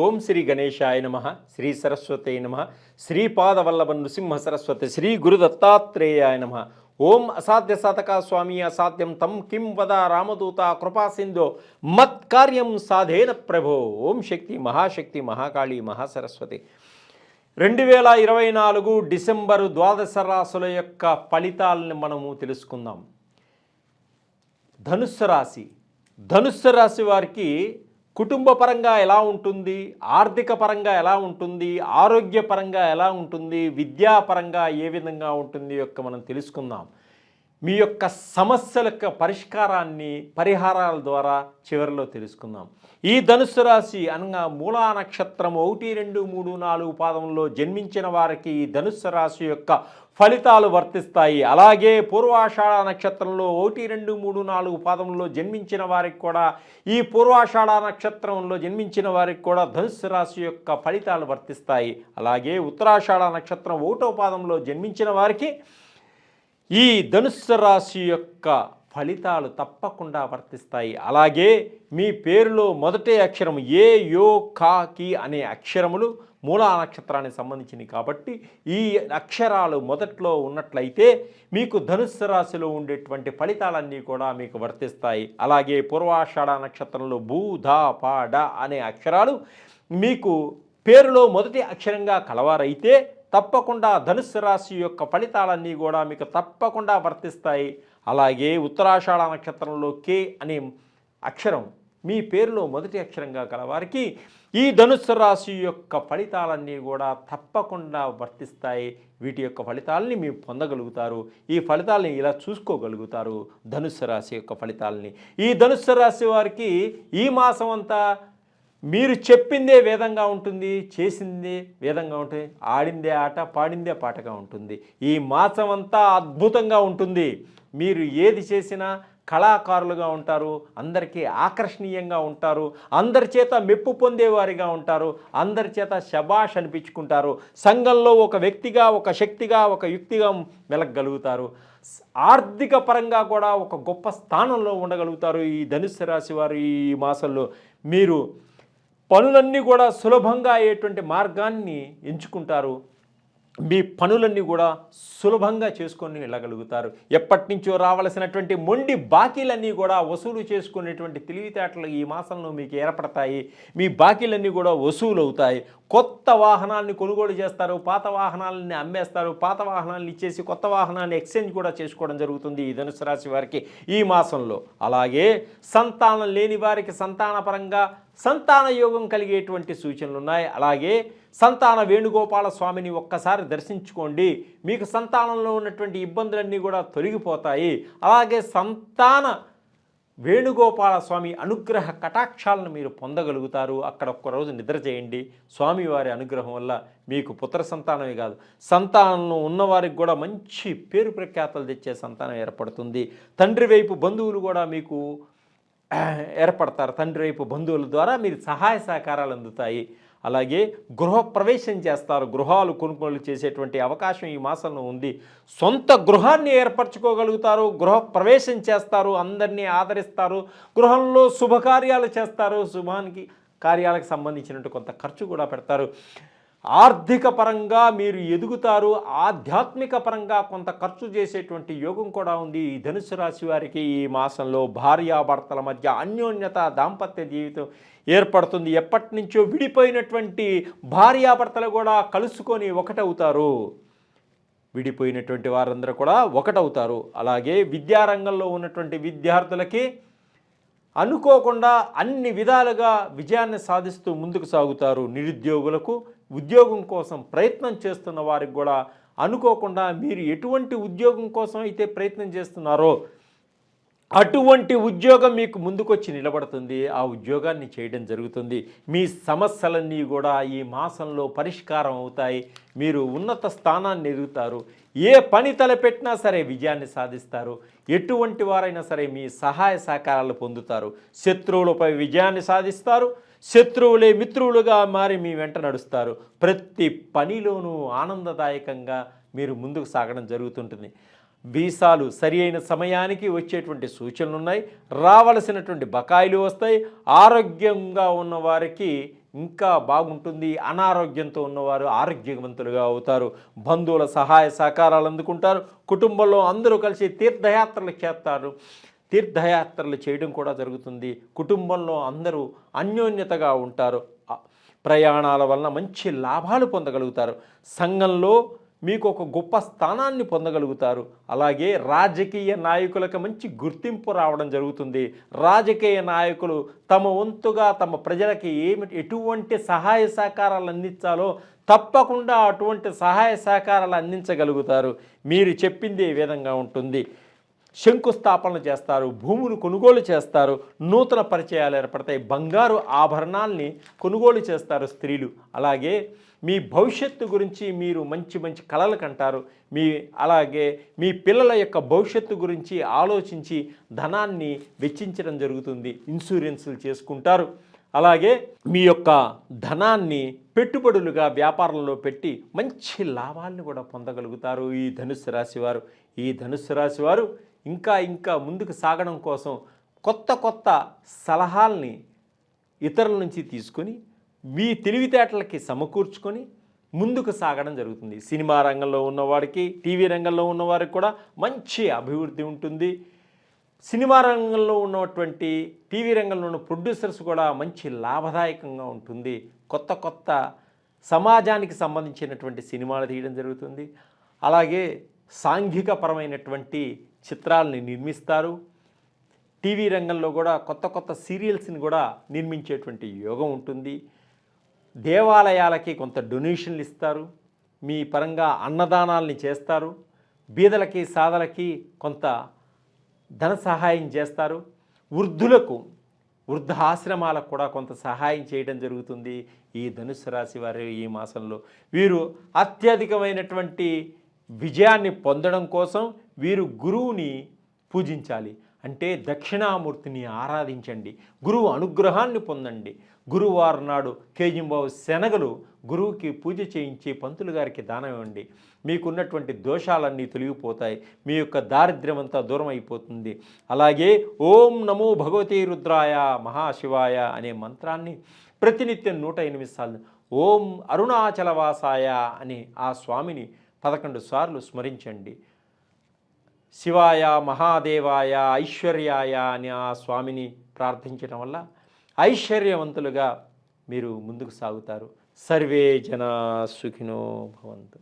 ఓం శ్రీ గణేశాయ నమః, శ్రీ సరస్వతే నమః, శ్రీపాదవల్లభ నృసింహ సరస్వతి, శ్రీ గురుదత్తాత్రేయాయ నమః. ఓం అసాధ్య సాధక స్వామి అసాధ్యం తం కిం వద రామదూత కృపాసింధో మత్కార్యం సాధేన ప్రభో. ఓం శక్తి మహాశక్తి మహాకాళి మహాసరస్వతి. 2024 డిసెంబరు ద్వాదశ రాశుల యొక్క ఫలితాలను మనము తెలుసుకుందాం. ధనుస్సు రాశి వారికి కుటుంబ పరంగా ఎలా ఉంటుంది, ఆర్థిక పరంగా ఎలా ఉంటుంది, ఆరోగ్యపరంగా ఎలా ఉంటుంది, విద్యాపరంగా ఏ విధంగా ఉంటుంది యొక్క మనం తెలుసుకుందాం. మీ యొక్క సమస్యల యొక్క పరిహారాల ద్వారా చివరిలో తెలుసుకుందాం. ఈ ధనుస్సు రాశి అనగా మూలా నక్షత్రం 1, 2, 3, 4 పాదంలో జన్మించిన వారికి ఈ ధనుస్సు రాశి యొక్క ఫలితాలు వర్తిస్తాయి. అలాగే పూర్వాషాఢ నక్షత్రంలో 1, 2, 3, 4 పాదంలో జన్మించిన వారికి కూడా ఈ పూర్వాషాఢ నక్షత్రంలో జన్మించిన వారికి కూడా ధనుస్సు రాశి యొక్క ఫలితాలు వర్తిస్తాయి. అలాగే ఉత్తరాషాఢ నక్షత్రం 1వ పాదంలో జన్మించిన వారికి ఈ ధనుస్సు రాశి యొక్క ఫలితాలు తప్పకుండా వర్తిస్తాయి. అలాగే మీ పేరులో మొదటి అక్షరం ఏ, యో, కా, కి అనే అక్షరములు మూలా నక్షత్రానికి సంబంధించినవి కాబట్టి ఈ అక్షరాలు మొదట్లో ఉన్నట్లయితే మీకు ధనుస్సు రాశిలో ఉండేటువంటి ఫలితాలన్నీ కూడా మీకు వర్తిస్తాయి. అలాగే పూర్వాషాఢ నక్షత్రంలో భూ, ధా, పా, డ అనే అక్షరాలు మీకు పేరులో మొదటి అక్షరంగా కలవారైతే తప్పకుండా ధనుస్సు రాశి యొక్క ఫలితాలన్నీ కూడా మీకు తప్పకుండా వర్తిస్తాయి. అలాగే ఉత్తరాషాఢ నక్షత్రంలో కే అనే అక్షరం మీ పేరులో మొదటి అక్షరంగా కలవారికి ఈ ధనుస్సు రాశి యొక్క ఫలితాలన్నీ కూడా తప్పకుండా వర్తిస్తాయి. వీటి యొక్క ఫలితాలని మీరు పొందగలుగుతారు. ఈ ఫలితాలని ఇలా చూసుకోగలుగుతారు. ధనుస్సు రాశి యొక్క ఫలితాలని ఈ ధనుస్సు రాశి వారికి ఈ మాసం అంతా మీరు చెప్పిందే వేదంగా ఉంటుంది, చేసిందే వేదంగా ఉంటుంది, ఆడిందే ఆట, పాడిందే పాటగా ఉంటుంది. ఈ మాసం అంతా అద్భుతంగా ఉంటుంది. మీరు ఏది చేసినా కళాకారులుగా ఉంటారు, అందరికీ ఆకర్షణీయంగా ఉంటారు, అందరి చేత మెప్పు పొందేవారిగా ఉంటారు, అందరి చేత శబాష్ అనిపించుకుంటారు. సంఘంలో ఒక వ్యక్తిగా, ఒక శక్తిగా, ఒక యుక్తిగా మెలగలుగుతారు. ఆర్థిక పరంగా కూడా ఒక గొప్ప స్థానంలో ఉండగలుగుతారు. ఈ ధనుస్సు రాశి వారు ఈ మాసంలో మీరు పనులన్నీ కూడా సులభంగా అయ్యేటువంటి మార్గాన్ని ఎంచుకుంటారు. మీ పనులన్నీ కూడా సులభంగా చేసుకొని వెళ్ళగలుగుతారు. ఎప్పటి నుంచో రావాల్సినటువంటి మొండి బాకీలన్నీ కూడా వసూలు చేసుకునేటువంటి తెలివితేటలు ఈ మాసంలో మీకు ఏర్పడతాయి. మీ బాకీలన్నీ కూడా వసూలు అవుతాయి. కొత్త వాహనాన్ని కొనుగోలు చేస్తారు, పాత వాహనాలని అమ్మేస్తారు, పాత వాహనాలను ఇచ్చేసి కొత్త వాహనాన్ని ఎక్స్చేంజ్ కూడా చేసుకోవడం జరుగుతుంది ఈ ధనుసు రాశి వారికి ఈ మాసంలో. అలాగే సంతానం లేని వారికి సంతానపరంగా సంతాన యోగం కలిగేటువంటి సూచనలు ఉన్నాయి. అలాగే సంతాన వేణుగోపాల స్వామిని ఒక్కసారి దర్శించుకోండి, మీకు సంతానంలో ఉన్నటువంటి ఇబ్బందులన్నీ కూడా తొలగిపోతాయి. అలాగే సంతాన వేణుగోపాల స్వామి అనుగ్రహ కటాక్షాలను మీరు పొందగలుగుతారు. అక్కడ ఒక్కరోజు నిద్ర చేయండి. స్వామివారి అనుగ్రహం వల్ల మీకు పుత్ర సంతానమే కాదు, సంతానంలో ఉన్నవారికి కూడా మంచి పేరు ప్రఖ్యాతలు తెచ్చే సంతానం ఏర్పడుతుంది. తండ్రి వైపు బంధువులు కూడా మీకు ఏర్పడతారు. తండ్రి వైపు బంధువుల ద్వారా మీరు సహాయ సహకారాలు అందుతాయి. అలాగే గృహప్రవేశం చేస్తారు, గృహాలు కొనుగోలు చేసేటువంటి అవకాశం ఈ మాసంలో ఉంది. సొంత గృహాన్ని ఏర్పరచుకోగలుగుతారు, గృహప్రవేశం చేస్తారు, అందరినీ ఆదరిస్తారు, గృహంలో శుభకార్యాలు చేస్తారు, శుభానికి కార్యాలకు సంబంధించినట్టు కొంత ఖర్చు కూడా పెడతారు. ఆర్థిక పరంగా మీరు ఎదుగుతారు, ఆధ్యాత్మిక పరంగా కొంత ఖర్చు చేసేటువంటి యోగం కూడా ఉంది ఈ ధనుసు రాశి వారికి. ఈ మాసంలో భార్యాభర్తల మధ్య అన్యోన్యత, దాంపత్య జీవితం ఏర్పడుతుంది. ఎప్పటి నుంచో విడిపోయినటువంటి భార్యాభర్తలు కూడా కలుసుకొని ఒకటవుతారు. విడిపోయినటువంటి వారందరూ కూడా ఒకటవుతారు. అలాగే విద్యారంగంలో ఉన్నటువంటి విద్యార్థులకి అనుకోకుండా అన్ని విధాలుగా విజయాన్ని సాధిస్తూ ముందుకు సాగుతారు. నిరుద్యోగులకు ఉద్యోగం కోసం ప్రయత్నం చేస్తున్న వారికి కూడా అనుకోకుండా మీరు ఎటువంటి ఉద్యోగం కోసం అయితే ప్రయత్నం చేస్తున్నారో అటువంటి ఉద్యోగం మీకు ముందుకొచ్చి నిలబడుతుంది. ఆ ఉద్యోగాన్ని చేయడం జరుగుతుంది. మీ సమస్యలన్నీ కూడా ఈ మాసంలో పరిష్కారం అవుతాయి. మీరు ఉన్నత స్థానాన్ని ఎదుగుతారు. ఏ పని తలపెట్టినా సరే విజయాన్ని సాధిస్తారు. ఎటువంటి వారైనా సరే మీ సహాయ సహకారాలు పొందుతారు. శత్రువులపై విజయాన్ని సాధిస్తారు. శత్రువులే మిత్రువులుగా మారి మీ వెంట నడుస్తారు. ప్రతి పనిలోనూ ఆనందదాయకంగా మీరు ముందుకు సాగడం జరుగుతుంటుంది. వీసాలు సరి అయిన సమయానికి వచ్చేటువంటి సూచనలు ఉన్నాయి. రావలసినటువంటి బకాయిలు వస్తాయి. ఆరోగ్యంగా ఉన్న వారికి ఇంకా బాగుంటుంది. అనారోగ్యంతో ఉన్నవారు ఆరోగ్యవంతులుగా అవుతారు. బంధువుల సహాయ సహకారాలు అందుకుంటారు. కుటుంబంలో అందరూ కలిసి తీర్థయాత్రలు చేస్తారు. తీర్థయాత్రలు చేయడం కూడా జరుగుతుంది. కుటుంబంలో అందరూ అన్యోన్యతగా ఉంటారు. ప్రయాణాల వలన మంచి లాభాలు పొందగలుగుతారు. సంఘంలో మీకు ఒక గొప్ప స్థానాన్ని పొందగలుగుతారు. అలాగే రాజకీయ నాయకులకు మంచి గుర్తింపు రావడం జరుగుతుంది. రాజకీయ నాయకులు తమ వంతుగా తమ ప్రజలకి ఎటువంటి సహాయ సహకారాలు అందించాలో తప్పకుండా అటువంటి సహాయ సహకారాలు అందించగలుగుతారు. మీరు చెప్పింది ఏ విధంగా ఉంటుంది. శంకుస్థాపనలు చేస్తారు, భూములు కొనుగోలు చేస్తారు, నూతన పరిచయాలు ఏర్పడతాయి, బంగారు ఆభరణాల్ని కొనుగోలు చేస్తారు స్త్రీలు. అలాగే మీ భవిష్యత్తు గురించి మీరు మంచి మంచి కలలు కంటారు. అలాగే మీ పిల్లల యొక్క భవిష్యత్తు గురించి ఆలోచించి ధనాన్ని వెచ్చించడం జరుగుతుంది. ఇన్సూరెన్సులు చేసుకుంటారు. అలాగే మీ యొక్క ధనాన్ని పెట్టుబడులుగా వ్యాపారంలో పెట్టి మంచి లాభాలను కూడా పొందగలుగుతారు ఈ ధనుస్సు రాశి వారు. ఈ ధనుస్సు రాశి వారు ఇంకా ఇంకా ముందుకు సాగడం కోసం కొత్త కొత్త సలహాల్ని ఇతరుల నుంచి తీసుకొని మీ తెలివితేటలకి సమకూర్చుకొని ముందుకు సాగడం జరుగుతుంది. సినిమా రంగంలో ఉన్నవాడికి, టీవీ రంగంలో ఉన్నవారికి కూడా మంచి అభివృద్ధి ఉంటుంది. సినిమా రంగంలో ఉన్నటువంటి టీవీ రంగంలో ఉన్న ప్రొడ్యూసర్స్ కూడా మంచి లాభదాయకంగా ఉంటుంది. కొత్త కొత్త సమాజానికి సంబంధించినటువంటి సినిమాలు తీయడం జరుగుతుంది. అలాగే సాంఘికపరమైనటువంటి చిత్రాలని నిర్మిస్తారు. టీవీ రంగంలో కూడా కొత్త కొత్త సీరియల్స్ని కూడా నిర్మించేటువంటి యోగం ఉంటుంది. దేవాలయాలకి కొంత డొనేషన్లు ఇస్తారు. మీ పరంగా అన్నదానాల్ని చేస్తారు. బీదలకి సాదలకి కొంత ధన సహాయం చేస్తారు. వృద్ధులకు వృద్ధాశ్రమాలకు కూడా కొంత సహాయం చేయడం జరుగుతుంది. ఈ ధనుస్సు రాశి వారు ఈ మాసంలో వీరు అత్యధికమైనటువంటి విజయాన్ని పొందడం కోసం వీరు గురువుని పూజించాలి. అంటే దక్షిణామూర్తిని ఆరాధించండి, గురువు అనుగ్రహాన్ని పొందండి. గురువారం నాడు కేజింబావు శనగలు గురువుకి పూజ చేయించి పంతులు గారికి దానం ఇవ్వండి. మీకున్నటువంటి దోషాలన్నీ తొలగిపోతాయి. మీ యొక్క దారిద్ర్యం అంతా దూరం అయిపోతుంది. అలాగే ఓం నమో భగవతే రుద్రాయ మహాశివాయ అనే మంత్రాన్ని ప్రతినిత్యం 108 సార్లు, ఓం అరుణాచలవాసాయ అనే ఆ స్వామిని 11 సార్లు స్మరించండి. శివాయ మహాదేవాయ ఐశ్వర్యాయ అని ఆ స్వామిని ప్రార్థించడం వల్ల ఐశ్వర్యవంతులుగా మీరు ముందుకు సాగుతారు. సర్వే జనా సుఖినో భవంతు.